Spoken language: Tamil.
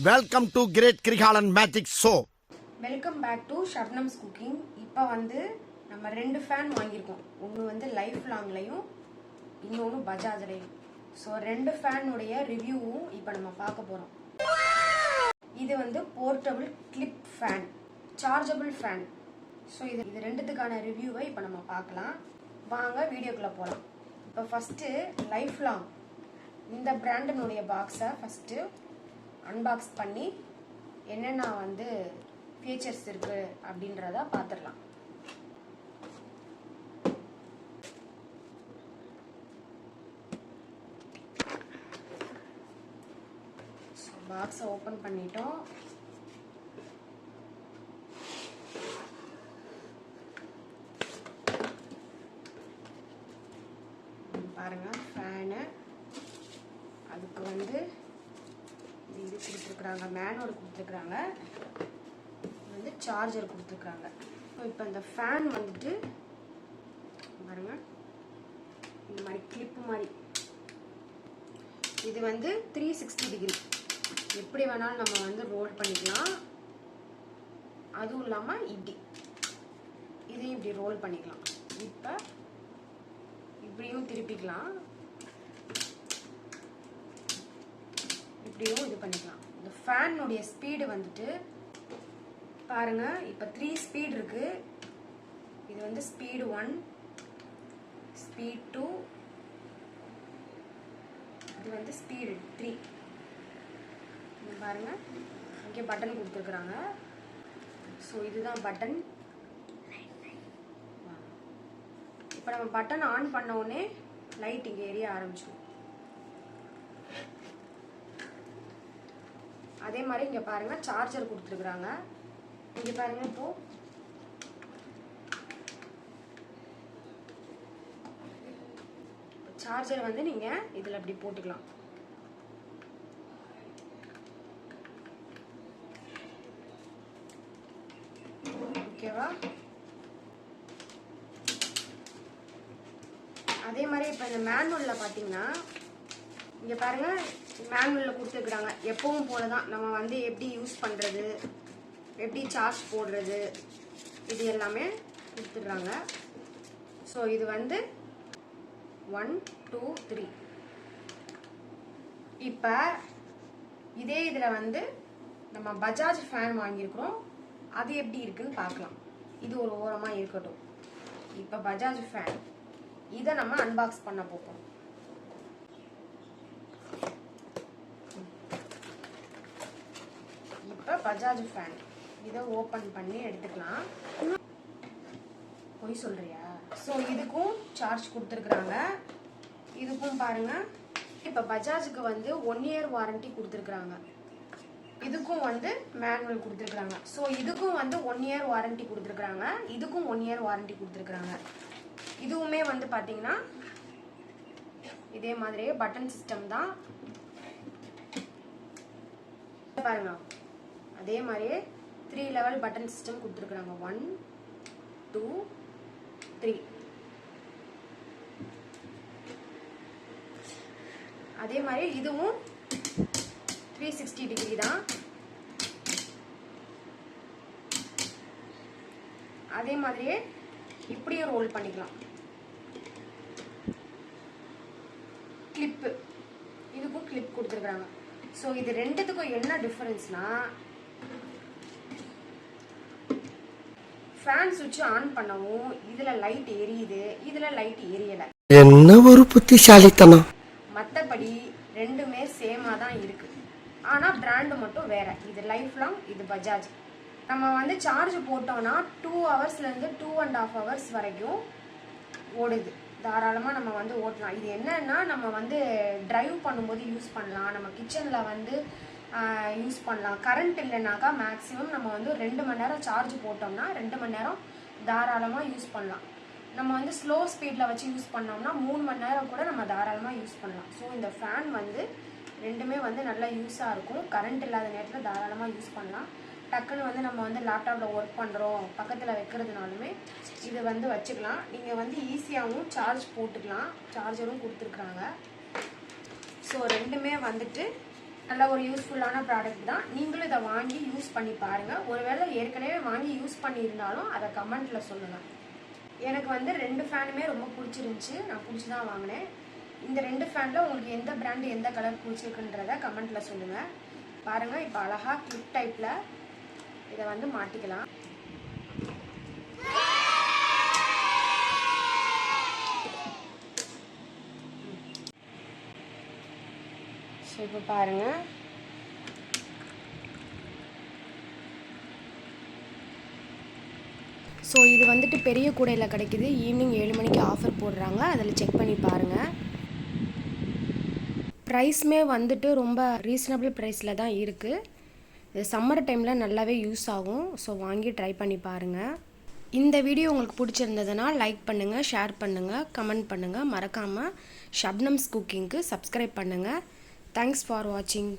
Welcome to great Kirikalan magic show. Welcome back to Shabnam's cooking. இப்போ வந்து நம்ம 2 ஃபேன் வாங்கியிருக்கோம். ஒன்று வந்து லைஃப் லாங்லையும் இன்னொன்று பஜாஜ்லையும். ஸோ 2 ஃபேனுடைய ரிவ்யூவும் இப்போ நம்ம பார்க்க போகிறோம். இது வந்து portable clip fan, chargeable fan. So இது ரெண்டுத்துக்கான ரிவ்யூவை இப்போ நம்ம பார்க்கலாம். வாங்க வீடியோக்குள்ளே போகலாம். இப்போ ஃபஸ்ட்டு லைஃப் லாங் இந்த பிராண்டினுடைய பாக்ஸை ஃபஸ்ட்டு அன்பாக்ஸ் பண்ணி என்னென்ன வந்து ஃபீச்சர்ஸ் இருக்கு அப்படின்றத பார்த்துடலாம். பாக்ஸை ஓப்பன் பண்ணிட்டோம். பாருங்க ஃபேனு, அதுக்கு வந்து இது கொடுத்துருக்குறாங்க, மேனுவல் கொடுத்துருக்குறாங்க, வந்து சார்ஜர் கொடுத்துருக்குறாங்க. இப்போ இந்த ஃபேன் வந்துட்டு பாருங்க இந்த மாதிரி கிளிப்பு மாதிரி. இது வந்து 360 டிகிரி எப்படி வேணாலும் நம்ம வந்து ரோல் பண்ணிக்கலாம். அதுவும் இல்லாமல் இதையும் இப்படி ரோல் பண்ணிக்கலாம். இப்போ இப்படியும் திருப்பிக்கலாம், இப்படியும் இது பண்ணிக்கலாம். இந்த ஃபேனுடைய ஸ்பீடு வந்துட்டு பாருங்க, இப்போ 3 ஸ்பீட் இருக்கு. இது வந்து ஸ்பீடு 1, ஸ்பீட் 2, இது வந்து ஸ்பீடு 3. பாருங்க இங்கே பட்டன் கொடுத்துருக்குறாங்க. ஸோ இதுதான் பட்டன். இப்போ நம்ம பட்டன் ஆன் பண்ண உடனே லைட் இங்கே எரிய ஆரம்பிச்சிடும். அதே மாதிரி இங்க பாருங்க சார்ஜர் கொடுத்துருக்குறாங்க. இங்க பாருங்க, இப்போ சார்ஜர் வந்து நீங்க இதுல அப்படி போட்டுக்கலாம். ஓகேவா? அதே மாதிரி இப்ப இந்த மேனுவல்ல பாத்தீங்கன்னா இங்க பாருங்க, மேனுவல்ல கொடுத்துருக்குறாங்க. எப்பவும் போலதான் நம்ம வந்து எப்படி யூஸ் பண்றது, எப்படி சார்ஜ் போடுறது, இது எல்லாமே கொடுத்துடுறாங்க. ஸோ இது வந்து 1 2 3. இப்போ இதே இதில் வந்து நம்ம பஜாஜ் ஃபேன் வாங்கியிருக்கிறோம். அது எப்படி இருக்குன்னு பார்க்கலாம். இது ஒரு ஓரமாக இருக்கட்டும். இப்போ பஜாஜ் ஃபேன் இதை நம்ம அன்பாக்ஸ் பண்ண போகிறோம். இப்போ பஜாஜ் ஃபேன் இதை ஓப்பன் பண்ணி எடுத்துக்கலாம். போய் சொல்றியா? ஸோ இதுக்கும் சார்ஜ் கொடுத்துருக்குறாங்க. இதுக்கும் பாருங்க, இப்போ பஜாஜுக்கு வந்து 1 இயர் வாரண்டி கொடுத்துருக்குறாங்க. இதுக்கும் வந்து மேனுவல் கொடுத்துருக்குறாங்க. ஸோ இதுக்கும் வந்து 1 இயர் வாரண்டி கொடுத்துருக்குறாங்க. இதுக்கும் 1 இயர் வாரண்டி கொடுத்துருக்குறாங்க. இதுவுமே வந்து பார்த்தீங்கன்னா இதே மாதிரியே பட்டன் சிஸ்டம் தான். பாருங்க அதே மாதிரியே 3 லெவல் பட்டன் சிஸ்டம் கொடுத்துருக்குறாங்க. 1 2 3. அதே மாதிரி இதுவும் 360 டிகிரி தான். அதே மாதிரியே இப்படியும் ரோல் பண்ணிக்கலாம். கிளிப்பு, இதுக்கும் கிளிப் கொடுத்துருக்குறாங்க. ஸோ இது ரெண்டுத்துக்கும் என்ன டிஃபரன்ஸ்னா, ஃபேன் சுவிட்ச் ஆன் பண்ணவும் இதுல லைட் எரியுது, இதுல லைட் எரியல. என்ன ஒரு புத்திசாலித்தனம். மற்றபடி ரெண்டுமே சேமா தான் இருக்கு. ஆனா பிராண்டு மட்டும் வேற. இது லைஃப் லாங், இது பஜாஜ். நம்ம வந்து சார்ஜ் போட்டோம்னா 2 ஹவர்ஸ்ல இருந்து 2.5 ஹவர்ஸ் வரைக்கும் ஓடுது. தாராளமாக நம்ம வந்து ஓட்டலாம். இது என்னன்னா நம்ம வந்து டிரைவ் பண்ணும்போது யூஸ் பண்ணலாம், நம்ம கிச்சனில் வந்து யூஸ் பண்ணலாம். கரண்ட் இல்லைனாக்கா மேக்ஸிமம் நம்ம வந்து 2 மணி நேரம் சார்ஜ் போட்டோம்னா 2 மணி நேரம் தாராளமாக யூஸ் பண்ணலாம். நம்ம வந்து ஸ்லோ ஸ்பீடில் வச்சு யூஸ் பண்ணோம்னா 3 மணி நேரம் கூட நம்ம தாராளமாக யூஸ் பண்ணலாம். ஸோ இந்த ஃபேன் வந்து ரெண்டுமே வந்து நல்லா யூஸாக இருக்கும். கரண்ட் இல்லாத நேரத்தில் தாராளமாக யூஸ் பண்ணலாம். டக்குன்னு வந்து நம்ம வந்து லேப்டாப்பில் ஒர்க் பண்ணுறோம் பக்கத்தில் வைக்கிறதுனாலுமே இது வந்து வச்சுக்கலாம். நீங்கள் வந்து ஈஸியாகவும் சார்ஜ் போட்டுக்கலாம். சார்ஜரும் கொடுத்துருக்குறாங்க. ஸோ ரெண்டுமே வந்துட்டு நல்ல ஒரு யூஸ்ஃபுல்லான ப்ராடக்ட் தான். நீங்களும் இதை வாங்கி யூஸ் பண்ணி பாருங்கள். ஒருவேளை ஏற்கனவே வாங்கி யூஸ் பண்ணியிருந்தாலும் அதை கமெண்ட்டில் சொல்லுங்கள். எனக்கு வந்து 2 ஃபேனுமே ரொம்ப பிடிச்சிருந்துச்சி. நான் பிடிச்சி தான் வாங்கினேன். இந்த 2 ஃபேனில் உங்களுக்கு எந்த பிராண்டு எந்த கலர் பிடிச்சிருக்குன்றத கமெண்ட்டில் சொல்லுங்கள். பாருங்கள், இப்போ அழகாக கிளிப் டைப்பில் இதை வந்து மாட்டிக்கலாம். ஸோ இப்போ பாருங்கள், ஸோ இது வந்துட்டு பெரிய கூடையில் கிடைக்குது. ஈவினிங் 7 மணிக்கு ஆஃபர் போடுறாங்க. அதில் செக் பண்ணி பாருங்கள். ப்ரைஸுமே வந்துட்டு ரொம்ப ரீசனபிள் ப்ரைஸில் தான் இருக்குது. இது சம்மர் டைமில் நல்லாவே யூஸ் ஆகும். ஸோ வாங்கி ட்ரை பண்ணி பாருங்கள். இந்த வீடியோ உங்களுக்கு பிடிச்சிருந்ததுன்னா லைக் பண்ணுங்கள், ஷேர் பண்ணுங்கள், கமெண்ட் பண்ணுங்கள். மறக்காமல் ஷப்னம்ஸ் குக்கிங்க்கு சப்ஸ்கிரைப் பண்ணுங்கள். தேங்க்ஸ் ஃபார் வாட்சிங்.